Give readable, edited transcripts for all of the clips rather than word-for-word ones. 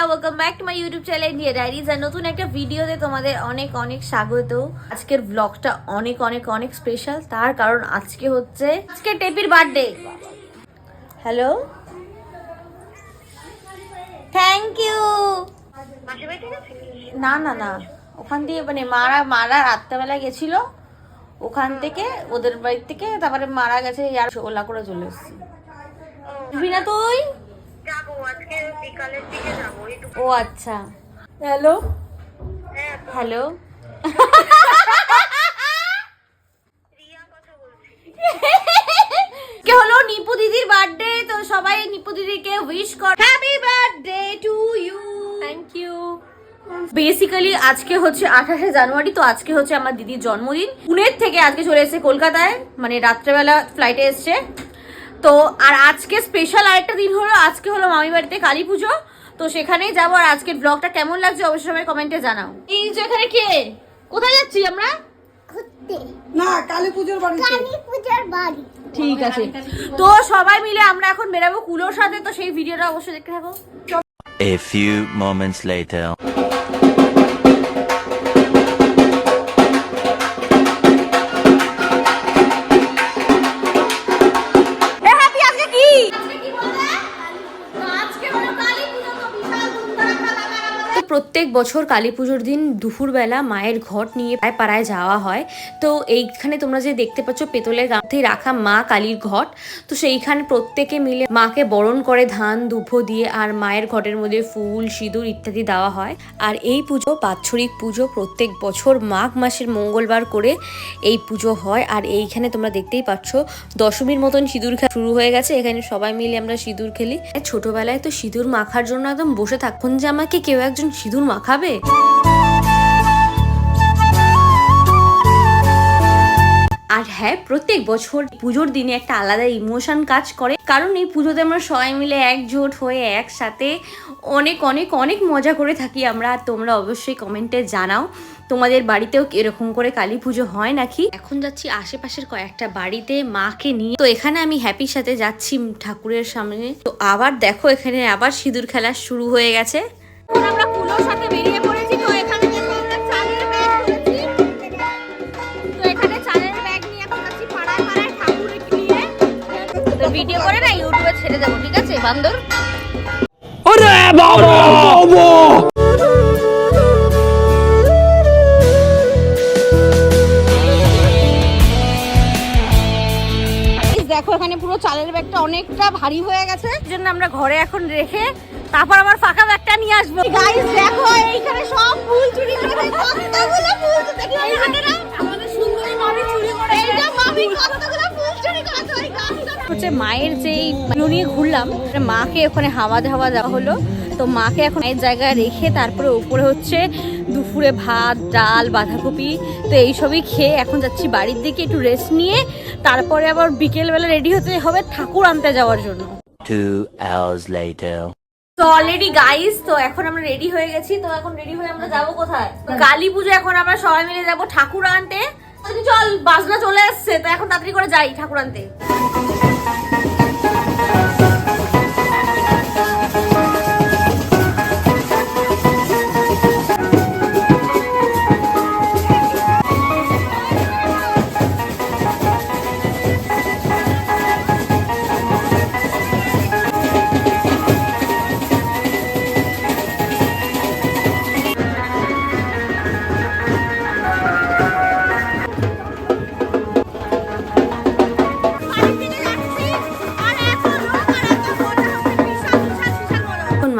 Welcome back to my YouTube channel dear diaries. আর নতুন একটা ভিডিওতে তোমাদের অনেক অনেক স্বাগত। আজকের ব্লগটা অনেক অনেক অনেক স্পেশাল, তার কারণ আজকে টেপির বার্থডে। Hello, thank you. না না না, ওখান দিয়ে মানে মারা রাত্রেবেলা গেছিল, ওখান থেকে ওদের বাড়ি থেকে তারপরে মারা গেছে, আর ওলা করে চলে এসেছি। না তুই ও আচ্ছা, হ্যালো হ্যালো কে হলো নিপু দিদির বার্থডে, তো সবাই নিপু দিদিকে উইশ কর, happy birthday to you. Thank you. Basically আজকে হচ্ছে 28শে জানুয়ারি, তো আজকে হচ্ছে আমার দিদির জন্মদিন। পুনের থেকে আজকে চলে এসেছে কলকাতায়, মানে রাত্রেবেলা ফ্লাইটে এসছে। তো আর আজকে স্পেশাল আরেকটা দিন হলো, আজকে হলো মামি বাড়িতে কালী পুজো, তো সেখানেই যাবো। আর আজকের ব্লগটা কেমন লাগছে অবশ্যই সবাই কমেন্টে জানাও। এই যে এখানে কে, কোথায় যাচ্ছি আমরা? না, কালী পুজোর বাড়ি। ঠিক আছে, তো সবাই মিলে আমরা এখন বেরাবো কুলোর সাথে, তো সেই ভিডিওটা অবশ্যই দেখতে থাকো। A few moments later. প্রত্যেক বছর কালী পুজোর দিন দুপুরবেলা মায়ের ঘট নিয়ে পাড়ায় যাওয়া হয়। তো এইখানে তোমরা যে দেখতে পাচ্ছ পেতলের গাঁথেই রাখা মা কালীর ঘট, তো সেইখানে প্রত্যেকে মিলে মাকে বরণ করে ধান দুভো দিয়ে, আর মায়ের ঘটের মধ্যে ফুল সিঁদুর ইত্যাদি দেওয়া হয়। আর এই পুজো বাৎসরিক পুজো, প্রত্যেক বছর মাঘ মাসের মঙ্গলবার করে এই পুজো হয়। আর এইখানে তোমরা দেখতেই পাচ্ছ দশমীর মতন সিঁদুর খেলা শুরু হয়ে গেছে, এখানে সবাই মিলে আমরা সিঁদুর খেলি। ছোটবেলায় তো সিঁদুর মাখার জন্য একদম বসে থাকুন যে আমাকে কেউ একজন সিঁদুর মাখাবে। আর হ্যাঁ, প্রত্যেক বছর পুজোর দিনে একটা আলাদা ইমোশন কাজ করে, কারণ এই পুজোতে আমরা সবাই মিলে একজোট হয়ে একসাথে অনেক অনেক অনেক মজা করে থাকি আমরা। তোমরা অবশ্যই কমেন্টে জানাও তোমাদের বাড়িতেও এরকম করে কালী পুজো হয় নাকি। এখন যাচ্ছি আশেপাশের কয়েকটা বাড়িতে মাকে নিয়ে, তো এখানে আমি হ্যাপির সাথে যাচ্ছি ঠাকুরের সামনে। তো আবার দেখো এখানে আবার সিঁদুর খেলা শুরু হয়ে গেছে। আমরা কুলোর সাথে বেরিয়ে পড়েছি, তো এখানে দেখো আমরা চালের ব্যাগ ধরেছি, তো এখানে চালের ব্যাগ নিয়ে এখন যাচ্ছি পাড়ায় পাড়ায় ঠাকুরকে নিয়ে। তো ভিডিও করে না ইউটিউবে ছেড়ে দেবো, ঠিক আছে বান্দর? ওরে বাবা বাবা, দেখো এখানে পুরো চালের ব্যাগটা অনেকটা ভারী হয়ে গেছে, জন্য আমরা ঘরে এখন রেখে তারপর আবার ফাঁকা ব্যাগটা নিয়ে আসবো। গাইস দেখো এইখানে সব ফুল চুরি করে, কতগুলো ফুল দেখি এই হাতে না, আমাদের সুন্দরী মামি চুরি করে, এই যে মামি কতগুলো ফুল চুরি করেছে ওই গাছটা। হচ্ছে মায়ের যেই নিয়ে ঘুরলাম, মাকে ওখানে হাওয়া দেওয়া হলো, তো মাকে এখন এই জায়গায় রেখে তারপরে উপরে হচ্ছে দুপুরে ভাত ডাল বাঁধাকপি, তো এইসবই খেয়ে এখন যাচ্ছি বাড়ির দিকে একটু রেস্ট নিয়ে, তারপরে আবার বিকেলবেলা রেডি হতে হবে ঠাকুর আনতে যাওয়ার জন্য। 2 hours later. তো অলরেডি গাইস, তো এখন আমরা রেডি হয়ে গেছি, তো এখন রেডি হয়ে আমরা যাবো কোথায়? কালী পুজো। এখন আমরা সবাই মিলে যাবো ঠাকুর আনতে। চল, বাজনা চলে আসছে, তো এখন তাড়াতাড়ি করে যাই ঠাকুর আনতে।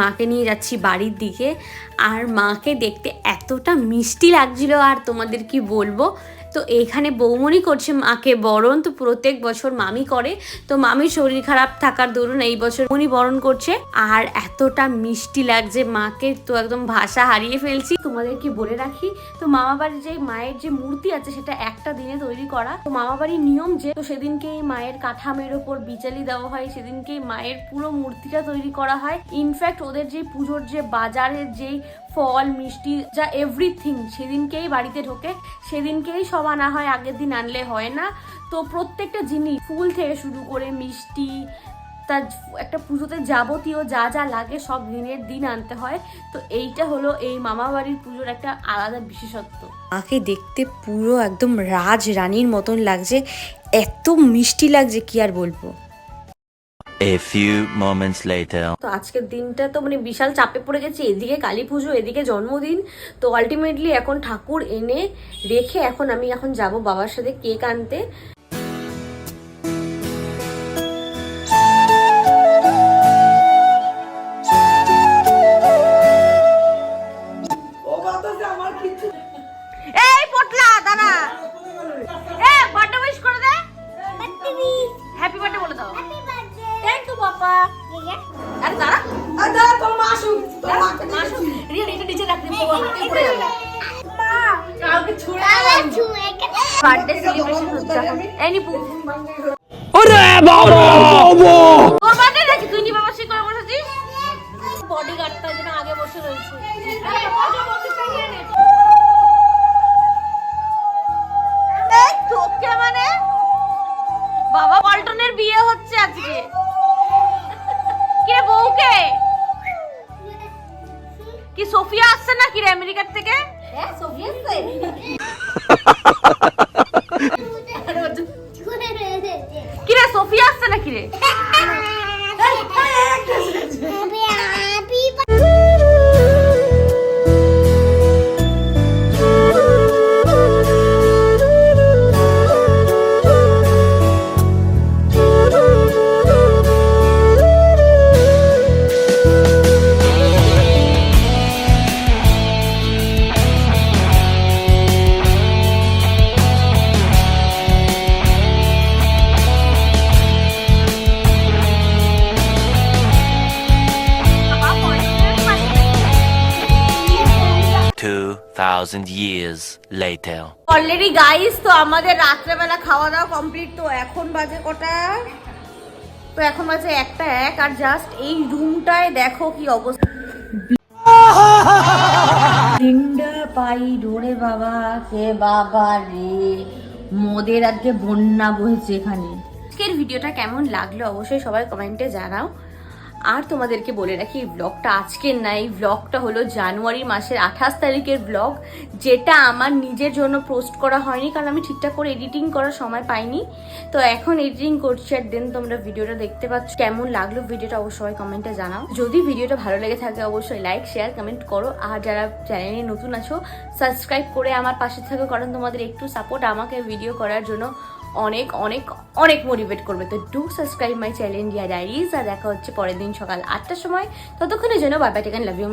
মাকে নিয়ে যাচ্ছি বাড়ির দিকে, আর মাকে দেখতে এতটা মিষ্টি লাগছিল আর তোমাদের কি বলবো। তো এখানে বৌমনি করছে মাকে বরণ, তো প্রত্যেক বছর মামি করে, তো মামির শরীর খারাপ থাকার দরুন এই বছর উনি বরণ করছে। আর এতটা মিষ্টি লাগছে মাকে, তো একদম ভাষা হারিয়ে ফেলছি। তোমাদের কি বলে রাখি, তো মামা বাড়ির যে মায়ের যে মূর্তি আছে সেটা একটা দিনে তৈরি করা, তো মামা বাড়ির নিয়ম যে, তো সেদিনকেই মায়ের কাঠামের ওপর বিচালি দেওয়া হয়, সেদিনকেই মায়ের পুরো মূর্তিটা তৈরি করা হয়। ইনফ্যাক্ট ওদের যে পুজোর যে বাজারের যেই ফল মিষ্টি যা এভরিথিং সেদিনকেই বাড়িতে ঢোকে, সেদিনকেই সব আনা হয়, আগের দিন আনলে হয় না। তো প্রত্যেকটা জিনিস ফুল থেকে শুরু করে মিষ্টি তার একটা পুজোতে যাবতীয় যা যা লাগে সব দিনের দিন আনতে হয়। তো এইটা হলো এই মামা বাড়ির পুজোর একটা আলাদা বিশেষত্ব। মাকে দেখতে পুরো একদম রাজ রানীর মতন লাগছে, এত মিষ্টি লাগছে কি আর বলবো। A few moments later. তো আজকের দিনটা তো মানে বিশাল চাপে পড়ে গেছি, এদিকে কালী পুজো এদিকে জন্মদিন। তো আলটিমেটলি এখন ঠাকুর এনে রেখে আমি এখন যাব বাবার সাথে কেক আনতে। ও বাতাসে আমার কিছু এই পটলা দাঁড়া, এ বার্থডে উইশ করে দে, হ্যাপি বার্থডে বলে দাও। থ্যাংক ইউ বাবা। আরে দাঁড়া, আদা তোর মা আসুক, তোর মাকে মাসু রিয়া এটা নিচে রাখ দে, হাতে পড়ে যাবে। কাউকে ছুড়ে বার্থডে সেলিব্রেশন হচ্ছে এখন। এই নিপু ওরে বাবা তোর বার্থডে নাকি তুই নি বাবা সে করে বসেছিস? বডিগার্ডটা যেন আগে বসে রয়েছে। এই তোকে মানে বাবা পল্টনের বিয়ে হচ্ছে আজকে। কে বউকে কি সোফিয়া আসছে না কি রে আমেরিকার থেকে? হ্যাঁ সোফিয়া আসছে। কি রে সোফিয়া আসছে না কি রে? Thousand years later. Already guys তো আমাদের রাত্রেবেলা খাওয়া দাওয়া কমপ্লিট। তো এখন বাজে কটা? তো এখন বাজে 1:01 আর জাস্ট এই রুমটায় দেখো কি অবস্থা। তিনটা পাই ডোরে বাবা কে বাবা রে, মোদের আজকে বন্যা বইছে এখানে। আজকের ভিডিওটা কেমন লাগলো অবশ্যই সবাই কমেন্টে জানাও। আর তোমাদেরকে বলে রাখি এই ব্লগটা আজকের না, এই ব্লগটা হলো জানুয়ারি মাসের 28 তারিখের ব্লগ, যেটা আমার নিজের জন্য পোস্ট করা হয়নি কারণ আমি ঠিকঠাক করে এডিটিং করার সময় পাইনি। তো এখন এডিটিং করছি আর দেন তোমরা ভিডিওটা দেখতে পাচ্ছ। কেমন লাগলো ভিডিওটা অবশ্যই কমেন্টে জানাও। যদি ভিডিওটা ভালো লেগে থাকে অবশ্যই লাইক শেয়ার কমেন্ট করো। আর যারা চ্যানেলে নতুন আছো সাবস্ক্রাইব করে আমার পাশে থাকো, কারণ তোমাদের একটু সাপোর্ট আমাকে ভিডিও করার জন্য অনেক অনেক অনেক মোটিভেট করবে। তো do subscribe my channel India diaries. আর দেখা হচ্ছে পরের দিন সকাল 8টার সময়। ততক্ষণের জন্য bye bye, take and love you.